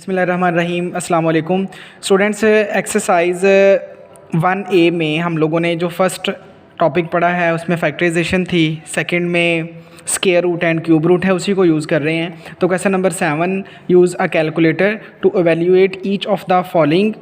बिस्मिल्लाहिर्रहमानिर्रहीम अस्सलाम वालेकुम स्टूडेंट्स। एक्सरसाइज 1A में हम लोगों ने जो फर्स्ट टॉपिक पढ़ा है उसमें फैक्टराइजेशन थी, सेकंड में square root and cube root है, उसी को यूज़ कर रहे हैं। तो question number 7, use a calculator to evaluate each of the following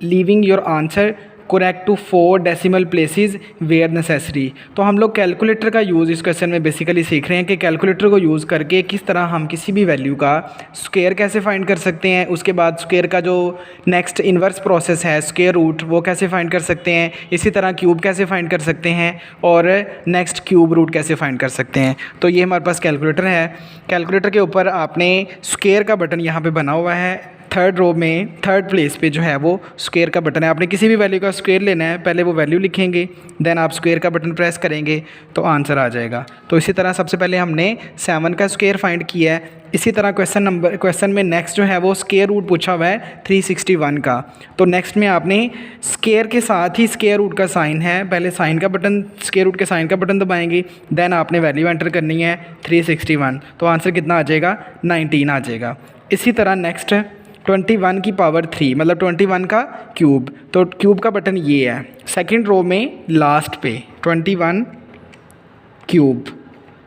leaving your answer correct to 4 decimal places where necessary. तो हम लोग कैलकुलेटर का यूज़ इस क्वेश्चन में बेसिकली सीख रहे हैं कि कैलकुलेटर को यूज़ करके किस तरह हम किसी भी वैल्यू का स्क्वायर कैसे फाइंड कर सकते हैं, उसके बाद स्क्वायर का जो नेक्स्ट इन्वर्स प्रोसेस है स्क्वायर रूट वो कैसे फाइंड कर सकते हैं, इसी तरह क्यूब कैसे फाइंड कर सकते हैं और नेक्स्ट क्यूब रूट कैसे फाइंड कर सकते हैं। तो ये हमारे पास कैलकुलेटर है। कैलकुलेटर के ऊपर आपने स्क्वायर का बटन यहाँ पे बना हुआ है, थर्ड रो में थर्ड प्लेस पे जो है वो स्क्वायर का बटन है। आपने किसी भी वैल्यू का स्क्वायर लेना है, पहले वो वैल्यू लिखेंगे, देन आप स्क्वायर का बटन प्रेस करेंगे तो आंसर आ जाएगा। तो इसी तरह सबसे पहले हमने 7 का स्क्वायर फाइंड किया है। इसी तरह क्वेश्चन में नेक्स्ट जो है वो स्क्वायर रूट पूछा हुआ है 361 का। तो नेक्स्ट में आपने स्क्वायर के साथ ही स्क्वायर रूट का साइन है, पहले साइन का बटन स्क्वायर रूट के साइन का बटन दबाएंगे, देन आपने वैल्यू एंटर करनी है 361। तो आंसर कितना आ जाएगा, 19 आ जाएगा। इसी तरह नेक्स्ट 21 की पावर 3 मतलब 21 का क्यूब, तो क्यूब का बटन ये है सेकंड रो में लास्ट पे 21 क्यूब,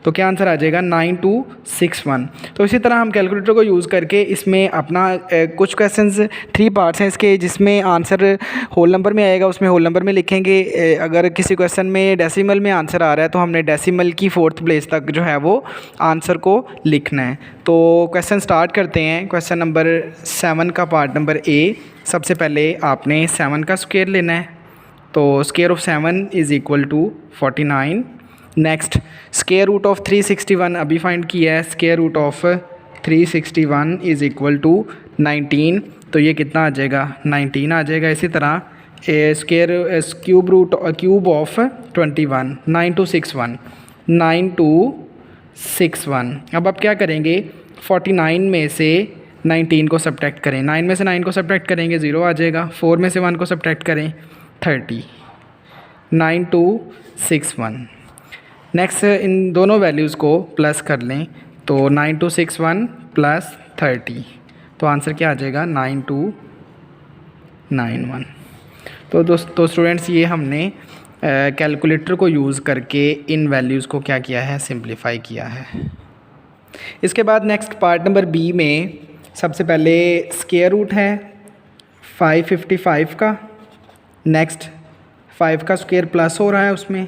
तो क्या आंसर आ जाएगा 9261। तो इसी तरह हम कैलकुलेटर को यूज़ करके इसमें अपना कुछ क्वेश्चंस 3 पार्ट्स हैं इसके, जिसमें आंसर होल नंबर में आएगा, उसमें होल नंबर में लिखेंगे। अगर किसी क्वेश्चन में डेसिमल में आंसर आ रहा है तो हमने डेसिमल की 4th प्लेस तक जो है वो आंसर को लिखना है। तो क्वेश्चन स्टार्ट करते हैं। क्वेश्चन नंबर 7 का पार्ट नंबर ए। सबसे पहले आपने 7 का स्क्वायर लेना है, तो square of 7 is equal to 49। Next square root of 361 अभी फाइंड किया है, square root of 361 is equal to 19, तो ये कितना आ जाएगा, 19 आ जाएगा। इसी तरह क्यूब ऑफ 21 9261। अब आप क्या करेंगे, 49 में से 19 को सब्ट्रैक्ट करें, 9 में से 9 को सब्ट्रैक्ट करेंगे 0 आ जाएगा, 4 में से 1 को सब्ट्रैक्ट करें 30, 9261। नेक्स्ट इन दोनों वैल्यूज़ को प्लस कर लें, तो 9261 प्लस 30, तो आंसर क्या आ जाएगा 9291। तो स्टूडेंट्स ये हमने कैलकुलेटर को यूज़ करके इन वैल्यूज़ को क्या किया है, सिंप्लीफाई किया है। इसके बाद नेक्स्ट पार्ट नंबर बी में सबसे पहले स्क्वायर रूट है 555 का, नेक्स्ट 5 का स्क्वायर प्लस हो रहा है उसमें।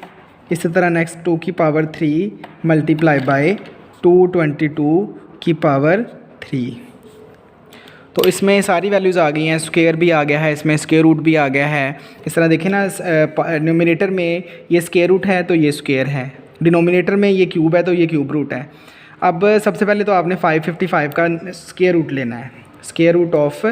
इसी तरह नेक्स्ट 2 की पावर 3 मल्टीप्लाई बाय 222 की पावर 3। तो इसमें सारी वैल्यूज़ आ गई हैं, स्क्वायर भी आ गया है, इसमें स्क्वायर रूट भी आ गया है। इस तरह देखिए ना, न्यूमरेटर में ये स्क्वायर रूट है तो ये स्क्वायर है, डिनोमिनेटर में ये क्यूब है तो ये क्यूब रूट है। अब सबसे पहले तो आपने 555 का स्क्वायर रूट लेना है, स्क्वायर रूट ऑफ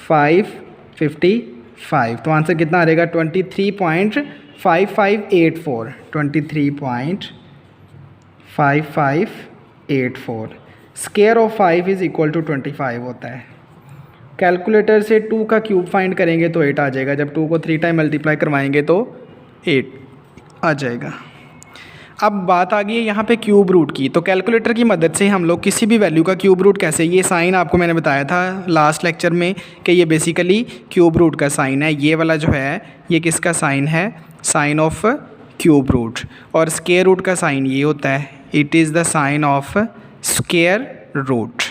555, तो आंसर कितना आ जाएगा 23.5584, 23.5584। Square of 5 is equal to 25 होता है। कैलकुलेटर से 2 का क्यूब फाइंड करेंगे तो 8 आ जाएगा, जब 2 को 3 टाइम मल्टीप्लाई करवाएंगे तो 8 आ जाएगा। अब बात आ गई है यहाँ पे क्यूब रूट की। तो कैलकुलेटर की मदद से हम लोग किसी भी वैल्यू का क्यूब रूट कैसे, ये साइन आपको मैंने बताया था लास्ट लेक्चर में कि ये बेसिकली क्यूब रूट का साइन है। ये वाला जो है ये किसका साइन है, साइन ऑफ क्यूब रूट, और स्क्वायर रूट का साइन ये होता है, it is the sign of square root.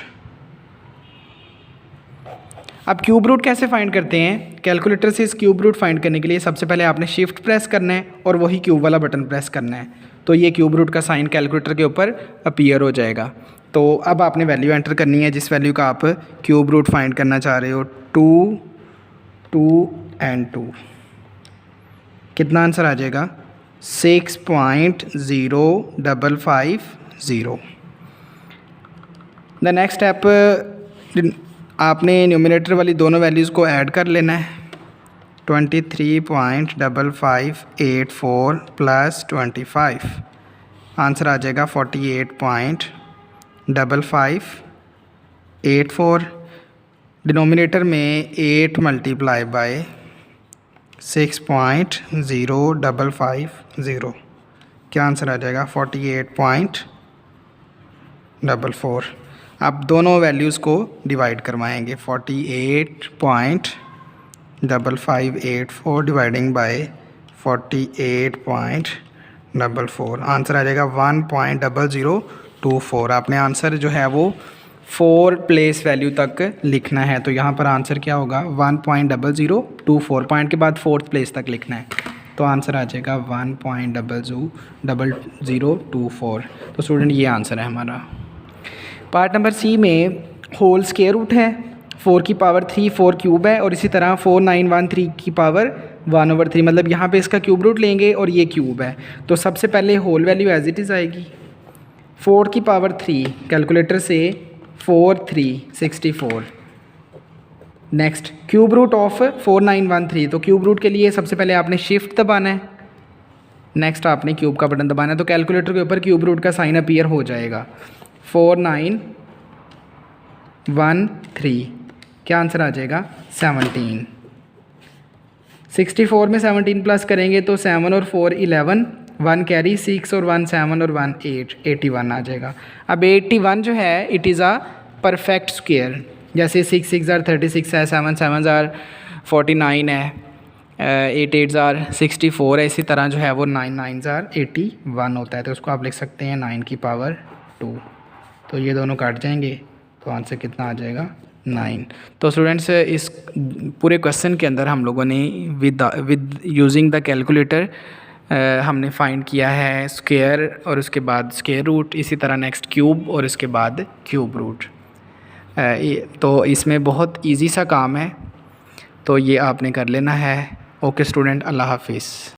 अब क्यूब रूट कैसे फाइंड करते हैं, कैलकुलेटर से इस क्यूब रूट फाइंड करने के लिए सबसे पहले आपने शिफ्ट प्रेस करना है और वही क्यूब वाला बटन प्रेस करना है, तो ये क्यूब रूट का साइन कैलकुलेटर के ऊपर अपीयर हो जाएगा। तो अब आपने वैल्यू एंटर करनी है जिस वैल्यू का आप क्यूब रूट फाइंड करना चाह रहे हो, 2 एंड 2, कितना आंसर आ जाएगा 6.0550। द नेक्स्ट स्टेप, आपने न्यूमरेटर वाली दोनों वैल्यूज़ को ऐड कर लेना है, 23.5584 प्लस 25, आंसर आ जाएगा 48.5584। डिनोमिनेटर में 8 मल्टीप्लाई बाय 6.0550, क्या आंसर आ जाएगा 48.44। अब दोनों वैल्यूज़ को डिवाइड करवाएंगे 48.5584 डिवाइडिंग बाय 48.44 आंसर आ जाएगा 1.0024। आपने आंसर जो है वो 4 प्लेस वैल्यू तक लिखना है, तो यहाँ पर आंसर क्या होगा 1.0024, पॉइंट के बाद 4th प्लेस तक लिखना है, तो आंसर आ जाएगा 1.0024। तो स्टूडेंट ये आंसर है हमारा। पार्ट नंबर सी में होल स्क्वायर रूट है, 4 की पावर 3 4 क्यूब है, और इसी तरह 4913 की पावर 1/3, मतलब यहाँ पे इसका क्यूब रूट लेंगे और ये क्यूब है। तो सबसे पहले whole value as it is आएगी 4 की पावर 3, कैलकुलेटर से 4 3 64। नेक्स्ट क्यूब रूट ऑफ 4913, तो क्यूब रूट के लिए सबसे पहले आपने शिफ्ट दबाना है, नेक्स्ट आपने क्यूब का बटन दबाना है, तो कैलकुलेटर के ऊपर क्यूब रूट का साइन अपीयर हो जाएगा 4913। क्या आंसर आ जाएगा 17। 64 में 17 प्लस करेंगे तो 7 और 4 11, 1 कैरी 6 और 1 7 और 1 8, 81 आ जाएगा। अब 81 जो है it is a perfect square, जैसे 6 6 ज़ार 36 है, 7 7 ज़ार 49 है, 8 8 ज़ार 64 है, इसी तरह जो है वो 9 9 ज़ार 81 होता है, तो उसको आप लिख सकते हैं 9 की पावर 2। तो ये दोनों काट जाएंगे, तो आंसर कितना आ जाएगा 9। तो स्टूडेंट्स इस पूरे क्वेश्चन के अंदर हम लोगों ने विद यूजिंग द कैलकुलेटर हमने फाइंड किया है स्क्वायर और उसके बाद स्क्वायर रूट, इसी तरह नेक्स्ट क्यूब और उसके बाद क्यूब रूट। तो इसमें बहुत इजी सा काम है, तो ये आपने कर लेना है। ओके स्टूडेंट, अल्लाह हाफिज़।